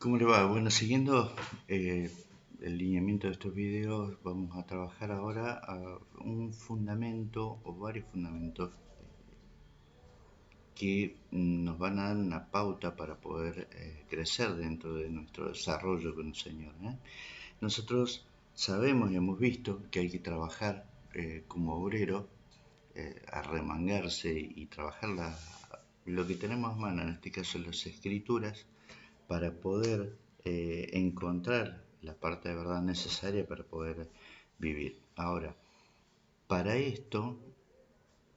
¿Cómo le va? Bueno, siguiendo el lineamiento de estos videos, vamos a trabajar ahora a un fundamento o varios fundamentos que nos van a dar una pauta para poder crecer dentro de nuestro desarrollo con el Señor. Nosotros sabemos y hemos visto que hay que trabajar como obrero, arremangarse y trabajar lo que tenemos a mano, en este caso las escrituras, para poder encontrar la parte de verdad necesaria para poder vivir. Ahora, para esto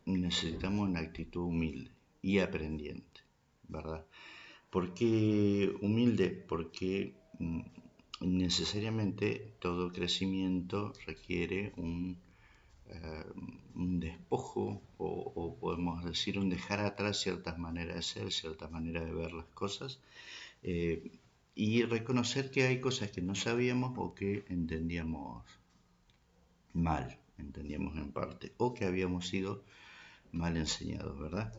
necesitamos una actitud humilde y aprendiente, ¿verdad? ¿Por qué humilde? Porque necesariamente todo crecimiento requiere eh, un despojo o podemos decir un dejar atrás ciertas maneras de ser, ciertas maneras de ver las cosas, eh, y reconocer que hay cosas que no sabíamos o que entendíamos mal, entendíamos en parte, o que habíamos sido mal enseñados, ¿verdad?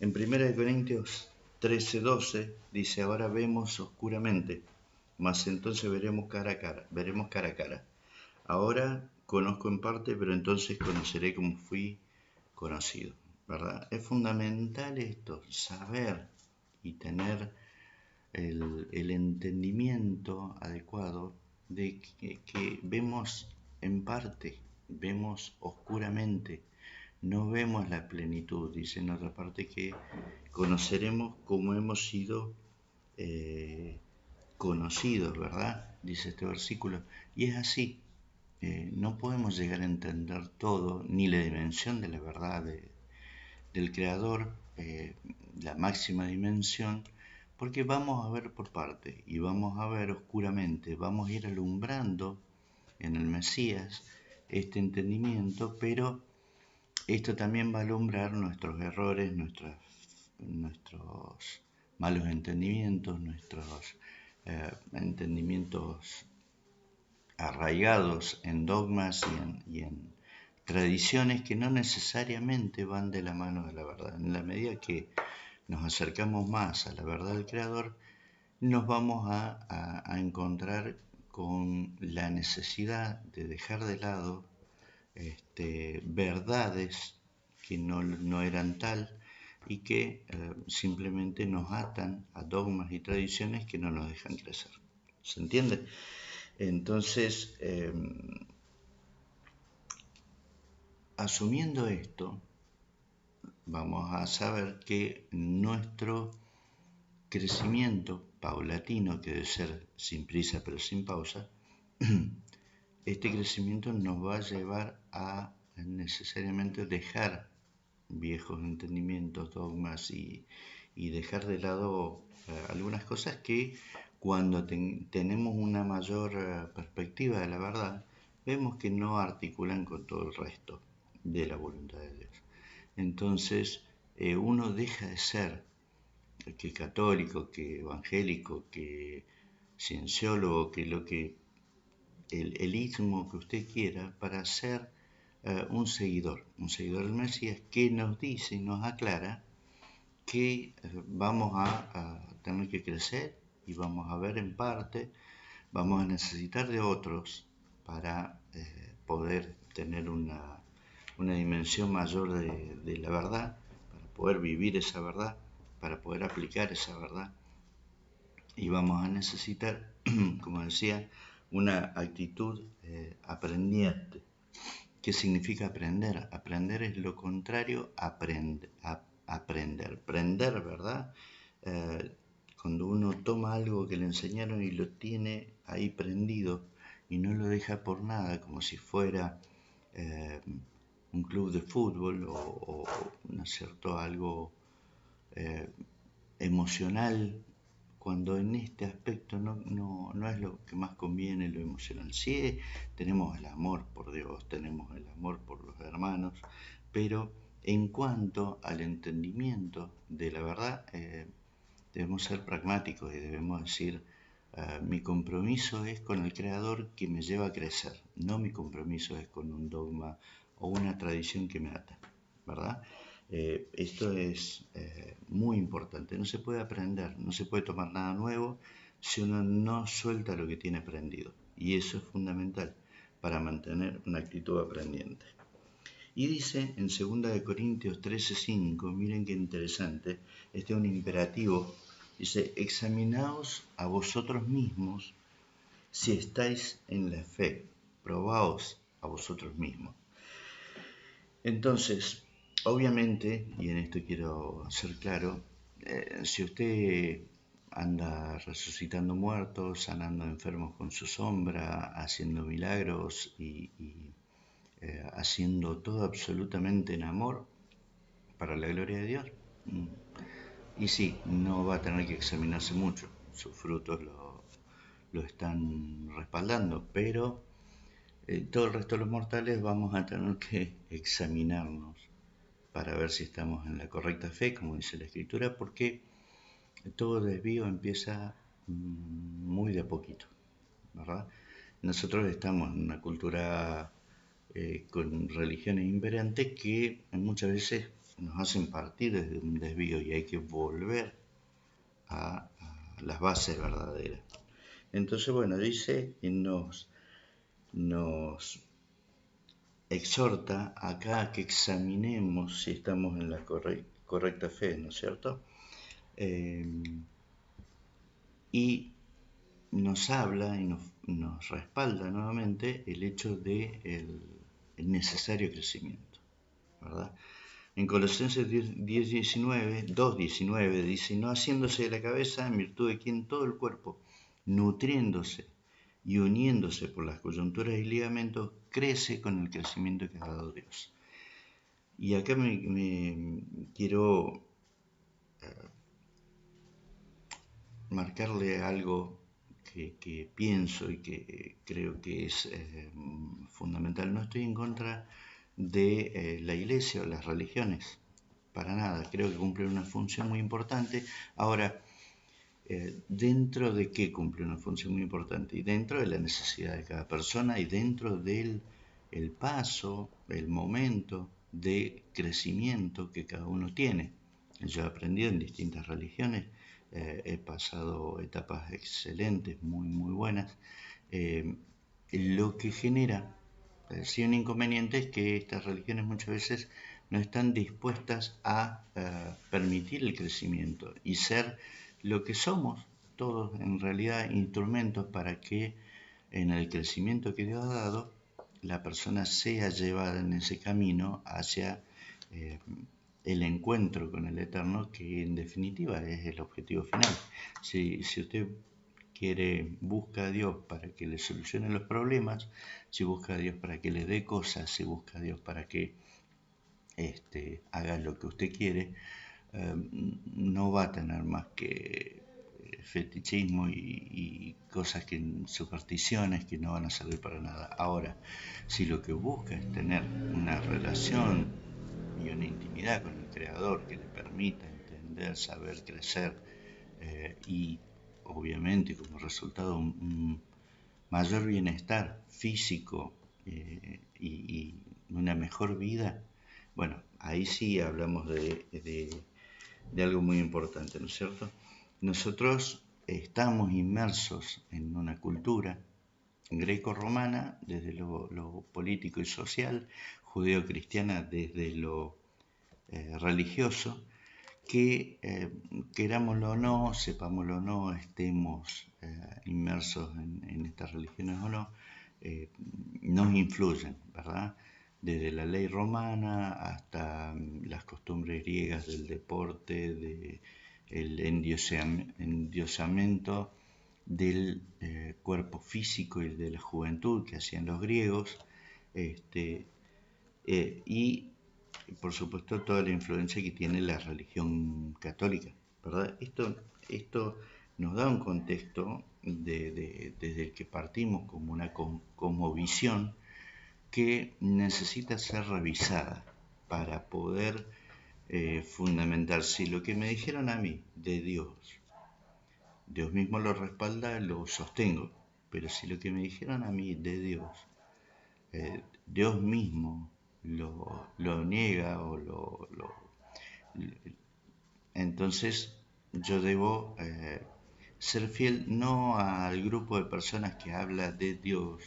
En 1 Corintios 13:12 dice, ahora vemos oscuramente, mas entonces veremos cara a cara. Ahora conozco en parte, pero entonces conoceré como fui conocido, ¿verdad? Es fundamental esto, saber y tener el entendimiento adecuado de que vemos en parte, vemos oscuramente, no vemos la plenitud. Dice en otra parte que conoceremos como hemos sido conocidos, ¿verdad? Dice este versículo. Y es así. No podemos llegar a entender todo, ni la dimensión de la verdad del Creador, la máxima dimensión, porque vamos a ver por parte y vamos a ver oscuramente, vamos a ir alumbrando en el Mesías este entendimiento, pero esto también va a alumbrar nuestros errores, nuestros malos entendimientos, nuestros entendimientos arraigados en dogmas y en tradiciones que no necesariamente van de la mano de la verdad. En la medida que nos acercamos más a la verdad del Creador, nos vamos a encontrar con la necesidad de dejar de lado verdades que no eran tal y que simplemente nos atan a dogmas y tradiciones que no nos dejan crecer. ¿Se entiende? Entonces, asumiendo esto, vamos a saber que nuestro crecimiento paulatino, que debe ser sin prisa pero sin pausa, este crecimiento nos va a llevar a necesariamente dejar viejos entendimientos, dogmas y dejar de lado algunas cosas que cuando tenemos una mayor perspectiva de la verdad, vemos que no articulan con todo el resto de la voluntad de Dios. Entonces, uno deja de ser que católico, que evangélico, que cienciólogo, que lo que el istmo que usted quiera, para ser un seguidor del Mesías que nos dice y nos aclara que vamos a tener que crecer y vamos a ver en parte, vamos a necesitar de otros para poder tener una dimensión mayor de la verdad, para poder vivir esa verdad, para poder aplicar esa verdad. Y vamos a necesitar, como decía, una actitud aprendiente. ¿Qué significa aprender? Aprender es lo contrario a aprender. Prender, ¿verdad? Cuando uno toma algo que le enseñaron y lo tiene ahí prendido y no lo deja por nada, como si fuera un club de fútbol o ¿no es cierto? Algo emocional, cuando en este aspecto no es lo que más conviene lo emocional. Sí, tenemos el amor por Dios, tenemos el amor por los hermanos, pero en cuanto al entendimiento de la verdad, debemos ser pragmáticos y debemos decir, mi compromiso es con el Creador que me lleva a crecer, no mi compromiso es con un dogma o una tradición que me ata, ¿verdad? Esto es muy importante, no se puede aprender, no se puede tomar nada nuevo si uno no suelta lo que tiene aprendido. Y eso es fundamental para mantener una actitud aprendiente. Y dice en 2 Corintios 13:5, miren qué interesante, este es un imperativo, dice, examinaos a vosotros mismos si estáis en la fe, probaos a vosotros mismos. Entonces, obviamente, y en esto quiero ser claro, si usted anda resucitando muertos, sanando enfermos con su sombra, haciendo milagros y haciendo todo absolutamente en amor para la gloria de Dios, y sí, no va a tener que examinarse mucho, sus frutos lo están respaldando, pero todo el resto de los mortales vamos a tener que examinarnos para ver si estamos en la correcta fe, como dice la Escritura, porque todo desvío empieza muy de a poquito, ¿verdad? Nosotros estamos en una cultura con religiones imperantes que muchas veces nos hacen partir desde un desvío y hay que volver a las bases verdaderas. Entonces, bueno, dice y nos exhorta acá a que examinemos si estamos en la correcta fe, ¿no es cierto? Y nos habla y nos respalda nuevamente el hecho de el necesario crecimiento, ¿verdad? En Colosenses 2:19 dice, no haciéndose de la cabeza en virtud de quien todo el cuerpo, nutriéndose y uniéndose por las coyunturas y ligamentos, crece con el crecimiento que ha dado Dios. Y acá me quiero marcarle algo que pienso y que creo que es fundamental. No estoy en contra de la iglesia o las religiones, para nada. Creo que cumplen una función muy importante. Ahora, ¿dentro de qué cumple una función muy importante? Y dentro de la necesidad de cada persona y dentro del el paso, el momento de crecimiento que cada uno tiene. Yo he aprendido en distintas religiones, he pasado etapas excelentes, muy buenas. Lo que genera sí un inconveniente es que estas religiones muchas veces no están dispuestas a permitir el crecimiento y ser lo que somos todos en realidad instrumentos para que en el crecimiento que Dios ha dado la persona sea llevada en ese camino hacia el encuentro con el Eterno, que en definitiva es el objetivo final. Si usted busca a Dios para que le solucione los problemas, si busca a Dios para que le dé cosas, si busca a Dios para que haga lo que usted quiere, no va a tener más que fetichismo y cosas supersticiones que no van a servir para nada. Ahora, si lo que busca es tener una relación y una intimidad con el Creador que le permita entender, saber, crecer y obviamente como resultado un mayor bienestar físico y una mejor vida, bueno, ahí sí hablamos de algo muy importante, ¿no es cierto? Nosotros estamos inmersos en una cultura greco-romana desde lo político y social, judeo-cristiana desde lo religioso, que querámoslo o no, sepámoslo o no, estemos inmersos en estas religiones o no, nos influyen, ¿verdad? Desde la ley romana hasta las costumbres griegas del deporte, del endiosamiento del cuerpo físico y de la juventud que hacían los griegos, y por supuesto toda la influencia que tiene la religión católica, ¿verdad? Esto nos da un contexto desde el que partimos como una cosmovisión que necesita ser revisada para poder fundamentar si lo que me dijeron a mí de Dios mismo lo respalda, lo sostengo, pero si lo que me dijeron a mí de Dios mismo lo niega entonces yo debo ser fiel no al grupo de personas que habla de Dios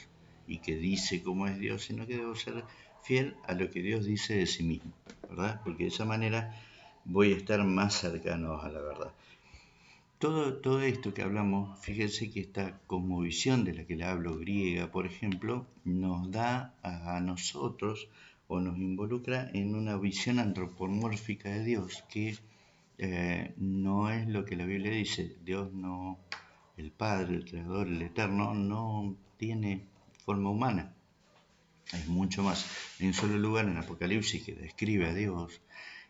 y que dice cómo es Dios, sino que debo ser fiel a lo que Dios dice de sí mismo, ¿verdad? Porque de esa manera voy a estar más cercano a la verdad. Todo esto que hablamos, fíjense que esta cosmovisión de la que le hablo, griega, por ejemplo, nos da a nosotros o nos involucra en una visión antropomórfica de Dios que no es lo que la Biblia dice. Dios no, el Padre, el Creador, el Eterno, no tiene forma humana. Es mucho más. Hay un solo lugar en Apocalipsis que describe a Dios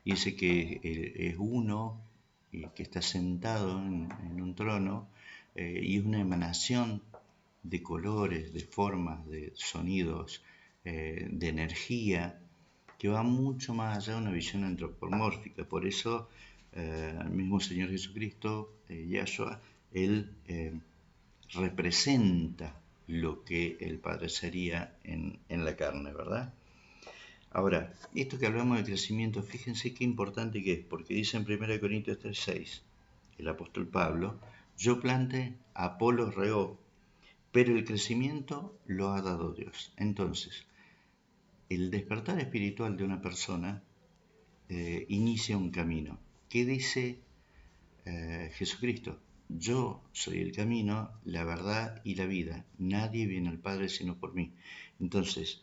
y dice que es uno y que está sentado en un trono y es una emanación de colores, de formas, de sonidos, de energía, que va mucho más allá de una visión antropomórfica. Por eso el mismo Señor Jesucristo, Yahshua, Él representa lo que el Padre sería en la carne, ¿verdad? Ahora, esto que hablamos de crecimiento, fíjense qué importante que es, porque dice en 1 Corintios 3:6, el apóstol Pablo, yo planté, Apolo regó, pero el crecimiento lo ha dado Dios. Entonces, el despertar espiritual de una persona inicia un camino. ¿Qué dice Jesucristo? Yo soy el camino, la verdad y la vida. Nadie viene al Padre sino por mí. Entonces,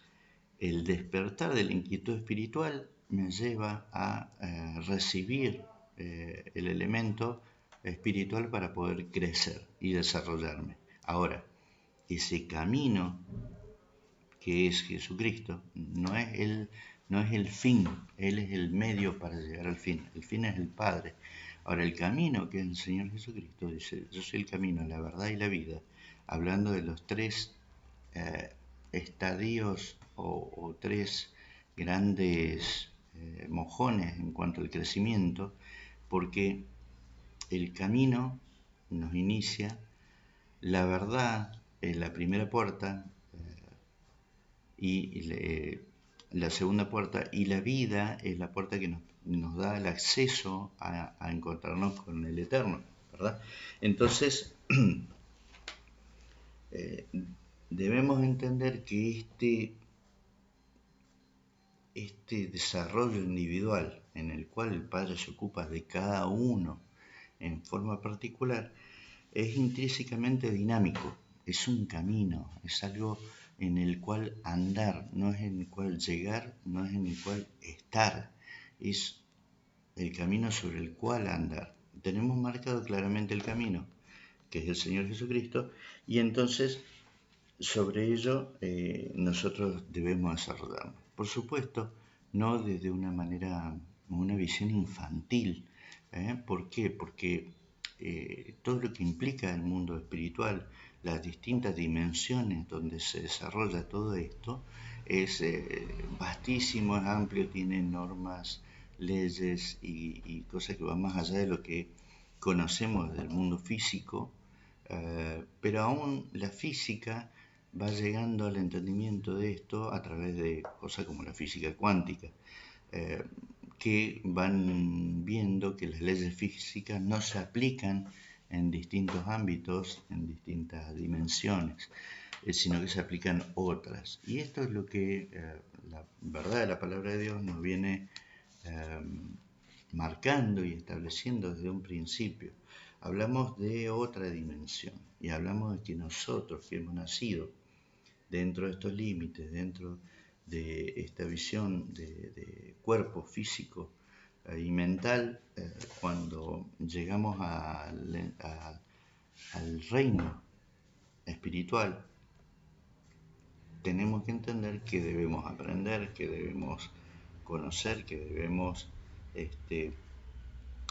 el despertar de la inquietud espiritual me lleva a recibir el elemento espiritual para poder crecer y desarrollarme. Ahora, ese camino que es Jesucristo no es el fin, Él es el medio para llegar al fin. El fin es el Padre. Ahora, el camino que es el Señor Jesucristo dice, yo soy el camino, la verdad y la vida, hablando de los tres estadios o tres grandes mojones en cuanto al crecimiento, porque el camino nos inicia, la verdad es la primera puerta y la segunda puerta, y la vida es la puerta que nos da el acceso a encontrarnos con el Eterno, ¿verdad? Entonces, debemos entender que este desarrollo individual en el cual el Padre se ocupa de cada uno en forma particular es intrínsecamente dinámico, es un camino, es algo en el cual andar, no es en el cual llegar, no es en el cual estar, es el camino sobre el cual andar. Tenemos marcado claramente el camino, que es el Señor Jesucristo, y entonces sobre ello nosotros debemos desarrollarnos. Por supuesto, no desde una manera, una visión infantil. ¿Por qué? Porque todo lo que implica el mundo espiritual, las distintas dimensiones donde se desarrolla todo esto, es vastísimo, es amplio, tiene normas, leyes y cosas que van más allá de lo que conocemos del mundo físico, pero aún la física va llegando al entendimiento de esto a través de cosas como la física cuántica, eh, que van viendo que las leyes físicas no se aplican en distintos ámbitos, en distintas dimensiones, sino que se aplican otras. Y esto es lo que la verdad de la palabra de Dios nos viene eh, marcando y estableciendo desde un principio. Hablamos de otra dimensión y hablamos de que nosotros que hemos nacido dentro de estos límites, dentro de esta visión de cuerpo físico y mental, cuando llegamos al reino espiritual, tenemos que entender que debemos aprender, que debemos conocer, que debemos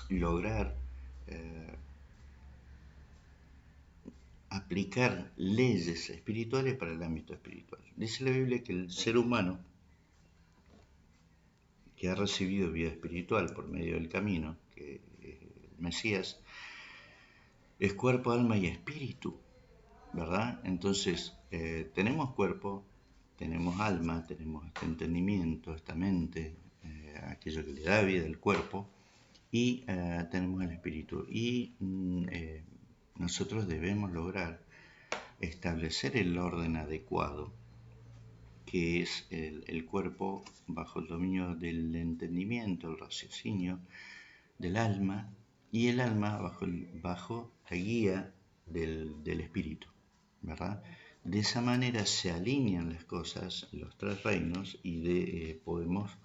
lograr aplicar leyes espirituales para el ámbito espiritual. Dice la Biblia que el ser humano que ha recibido vida espiritual por medio del camino, que es el Mesías, es cuerpo, alma y espíritu, ¿verdad? Entonces, tenemos cuerpo, tenemos alma, tenemos este entendimiento, esta mente, aquello que le da vida al cuerpo, y tenemos el espíritu. Y nosotros debemos lograr establecer el orden adecuado, que es el cuerpo bajo el dominio del entendimiento, el raciocinio, del alma, y el alma bajo la guía del espíritu, ¿verdad? De esa manera se alinean las cosas, los tres reinos, y podemos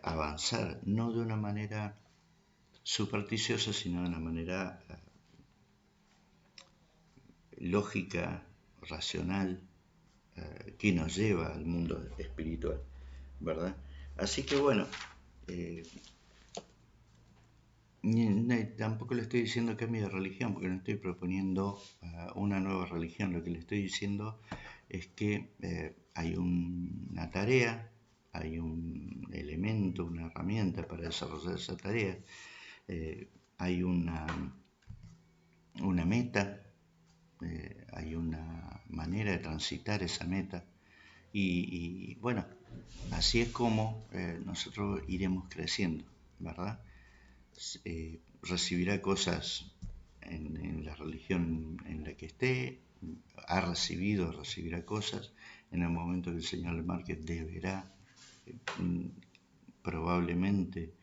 avanzar, no de una manera supersticiosa, sino de una manera lógica, racional, que nos lleva al mundo espiritual, ¿verdad? Así que bueno, tampoco le estoy diciendo cambio de religión, porque no estoy proponiendo una nueva religión. Lo que le estoy diciendo es que hay una tarea, hay un elemento, una herramienta para desarrollar esa tarea, hay una meta, hay una manera de transitar esa meta, y bueno, así es como nosotros iremos creciendo, ¿verdad? Recibirá cosas en la religión en la que esté, recibirá cosas. En el momento que el Señor le marque, deberá probablemente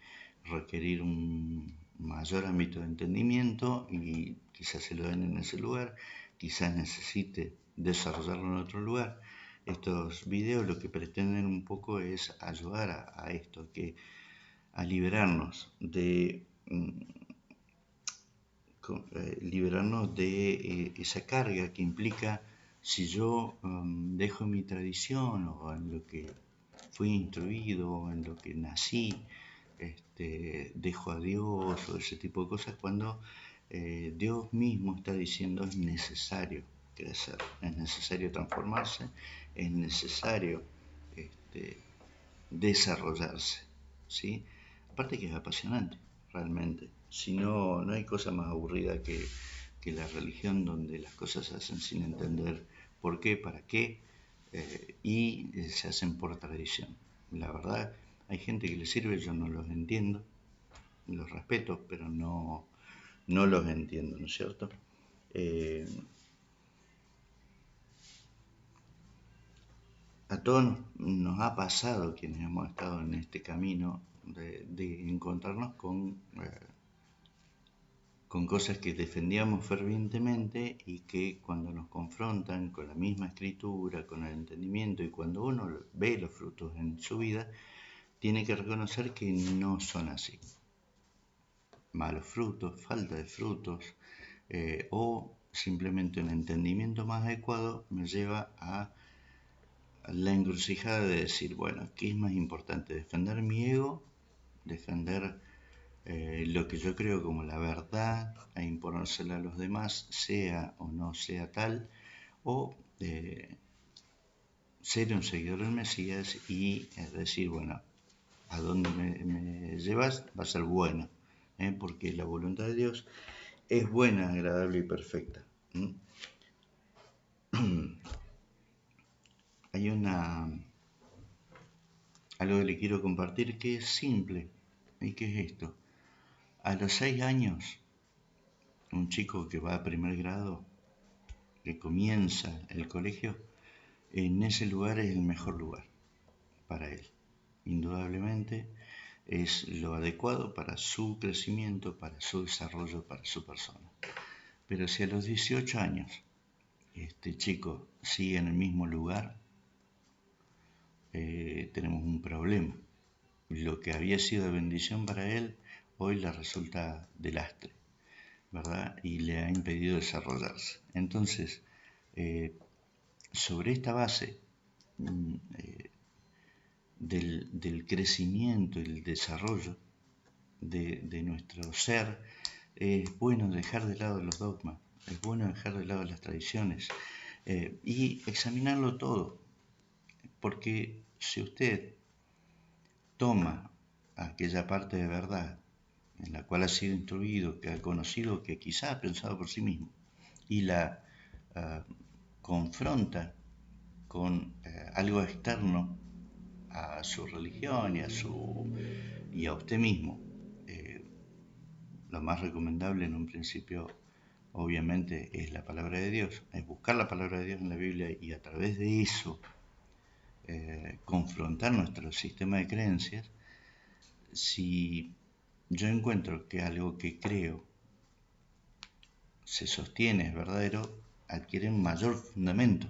requerir un mayor ámbito de entendimiento, y quizás se lo den en ese lugar, quizás necesite desarrollarlo en otro lugar. Estos videos lo que pretenden un poco es ayudar a esto, a liberarnos de esa carga que implica, si yo dejo mi tradición o en lo que fui instruido, en lo que nací, dejo a Dios o ese tipo de cosas, cuando Dios mismo está diciendo es necesario crecer, es necesario transformarse, es necesario desarrollarse, ¿sí? Aparte que es apasionante, realmente. Si no, no hay cosa más aburrida que la religión, donde las cosas se hacen sin entender por qué, para qué, y se hacen por tradición. La verdad, hay gente que le sirve, yo no los entiendo, los respeto, pero no los entiendo, ¿no es cierto? A todos nos ha pasado, quienes hemos estado en este camino, de encontrarnos con cosas que defendíamos fervientemente, y que cuando nos confrontan con la misma escritura, con el entendimiento, y cuando uno ve los frutos en su vida, tiene que reconocer que no son así. Malos frutos, falta de frutos, o simplemente un entendimiento más adecuado me lleva a la encrucijada de decir, bueno, ¿qué es más importante? ¿Defender mi ego? ¿Defender lo que yo creo como la verdad e imponérsela a los demás, sea o no sea tal? ¿O ser un seguidor del Mesías y decir, bueno, a dónde me llevas va a ser bueno, porque la voluntad de Dios es buena, agradable y perfecta. Hay algo que le quiero compartir que es simple, y que es esto. A los 6 años, un chico que va a primer grado, que comienza el colegio, en ese lugar es el mejor lugar para él. Indudablemente es lo adecuado para su crecimiento, para su desarrollo, para su persona. Pero si a los 18 años este chico sigue en el mismo lugar, tenemos un problema. Lo que había sido de bendición para él, hoy le resulta de lastre, ¿verdad? Y le ha impedido desarrollarse. Entonces, sobre esta base del crecimiento y el desarrollo de nuestro ser, es bueno dejar de lado los dogmas, es bueno dejar de lado las tradiciones, y examinarlo todo, porque si usted toma aquella parte de verdad en la cual ha sido instruido, que ha conocido, que quizá ha pensado por sí mismo, y la confronta con algo externo a su religión y a usted mismo, lo más recomendable en un principio, obviamente es la palabra de Dios, es buscar la palabra de Dios en la Biblia y a través de eso confrontar nuestro sistema de creencias. Si yo encuentro que algo que creo se sostiene, es verdadero, adquiere un mayor fundamento,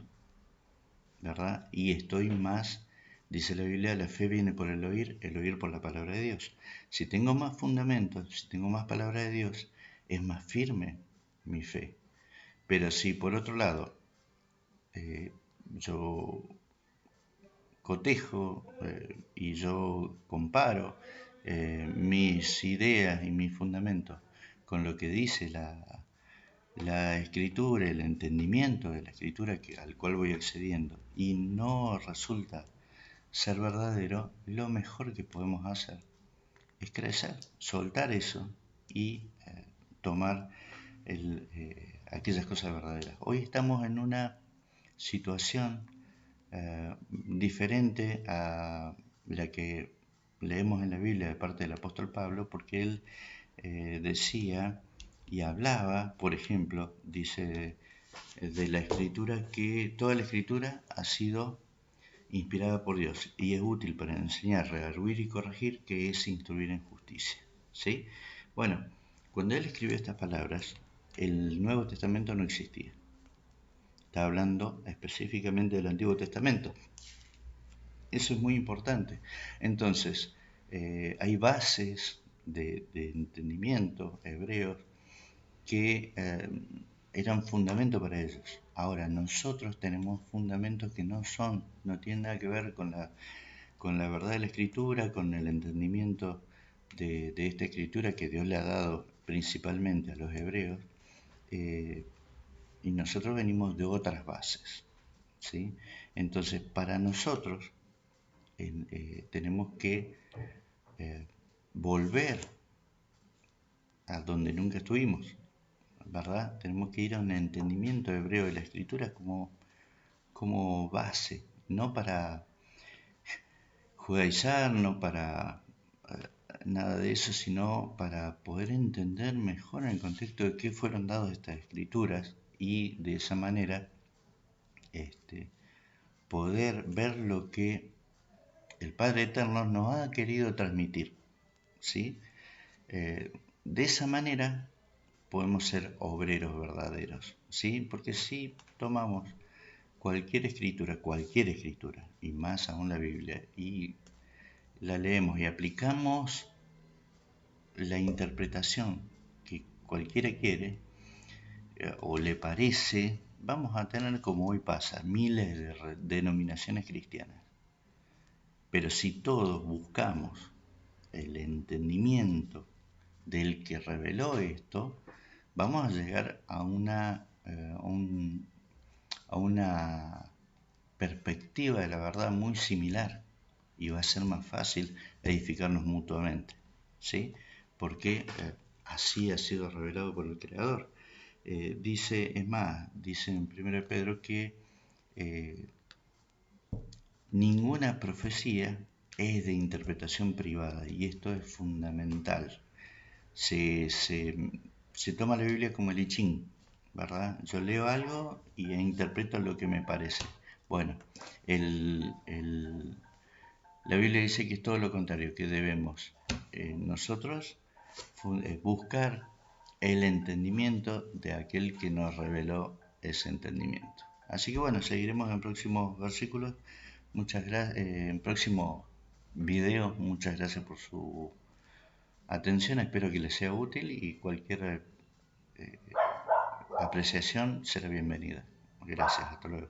¿verdad? Y estoy más, dice la Biblia, la fe viene por el oír por la palabra de Dios. Si tengo más fundamentos, si tengo más palabra de Dios, es más firme mi fe. Pero si por otro lado yo cotejo y yo comparo mis ideas y mis fundamentos con lo que dice la escritura, el entendimiento de la escritura al cual voy accediendo y no resulta ser verdadero, lo mejor que podemos hacer es crecer, soltar eso y tomar aquellas cosas verdaderas. Hoy estamos en una situación diferente a la que leemos en la Biblia de parte del apóstol Pablo, porque él decía y hablaba, por ejemplo, dice de la escritura, que toda la escritura ha sido inspirada por Dios y es útil para enseñar, redarguir y corregir, que es instruir en justicia. ¿Sí? Bueno, cuando él escribió estas palabras, el Nuevo Testamento no existía. Está hablando específicamente del Antiguo Testamento. Eso es muy importante. Entonces, hay bases de entendimiento hebreos que eran fundamento para ellos. Ahora, nosotros tenemos fundamentos que no tienen nada que ver con la verdad de la Escritura, con el entendimiento de esta Escritura que Dios le ha dado principalmente a los hebreos, y nosotros venimos de otras bases, ¿sí? Entonces, para nosotros tenemos que volver a donde nunca estuvimos, ¿verdad? Tenemos que ir a un entendimiento hebreo de la Escritura como base, no para judaizar, no para nada de eso, sino para poder entender mejor en el contexto de qué fueron dadas estas escrituras y de esa manera poder ver lo que el Padre Eterno nos ha querido transmitir, ¿sí? De esa manera podemos ser obreros verdaderos, ¿sí? Porque si tomamos cualquier escritura, y más aún la Biblia, y la leemos y aplicamos la interpretación que cualquiera quiere o le parece, vamos a tener, como hoy pasa, miles de denominaciones cristianas. Pero si todos buscamos el entendimiento del que reveló esto, vamos a llegar a una perspectiva de la verdad muy similar y va a ser más fácil edificarnos mutuamente, ¿sí? Porque así ha sido revelado por el Creador. Dice en 1 Pedro que ninguna profecía es de interpretación privada y esto es fundamental. Se toma la Biblia como el I Ching, ¿verdad? Yo leo algo y interpreto lo que me parece. Bueno, la Biblia dice que es todo lo contrario, que debemos nosotros buscar el entendimiento de aquel que nos reveló ese entendimiento. Así que bueno, seguiremos en próximos versículos. Muchas gracias, en próximo video. Muchas gracias por su atención, espero que les sea útil y cualquier apreciación será bienvenida. Gracias, hasta luego.